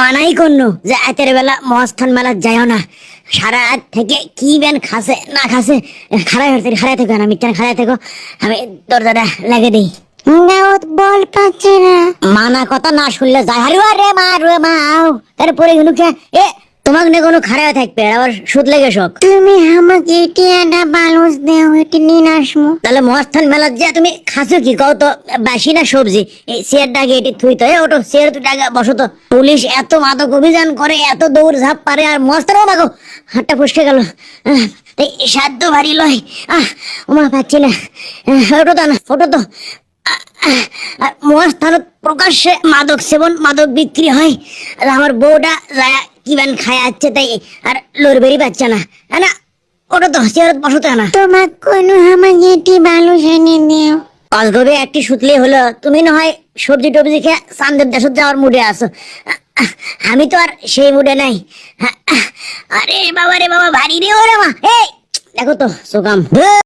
মানাই করনু যে রাতের বেলা মহাস্থান মেলা যাইও না। সারা রাত থেকে কি বেন খাসে না খাসে খাড়াই থেকো না, মিথ্যান খাড়াই থেকো। আমি দরজাটা লাগিয়ে দিই। দাউদ বল পাচ্ছে না। মানা কথা না শুনলে যায় হারিও রে মা আও তারপরে গুনুকে এ তোমাকে নিয়ে কোনো খারাপ থাকবে আবার সুদ লেগে শোক। তুমি আমাকে টিয়াটা বালুস দেও, এটি নিন আসমু। তাহলে মহাস্থান মেলা যে তুমি খাসো কি কও তো, বাসি না সবজি? এই চেয়ার ডাকে এটি থুই তো, ওটো চেয়ার তো ডাকা বসো তো। পুলিশ এত মাদক অভিযান করে, এত দৌড় ঝাঁপ পারে, আর মহাস্থানও মাগো হাতটা ফসকে গেল। এই সাধ্য ভারী লয়। ওমা পাচ্ছি না। ওটো তো না, ওটো তো মহাস্থান প্রকাশ্যে মাদক সেবন, মাদক বিক্রি হয়, আর আমার বউটা যায় কি বেন খায় যাচ্ছে, তাই আর লড়বেরই পাচ্ছে না। না ওটা তো চেয়ারত বসতে না। তোমাক কোনো আমাকে এটি বালুস এনে দিও। অজগবে একটি সুতলে হলো, তুমি না হয় সবজি টবজি খেয়ে চান্দের দেশত যাওয়ার মুডে আছো, আমি তো আর সেই মুডে নাই। আরে বাবা রে বাবা, ভারী রে ওরে মা। এই দেখো তো সুকাম।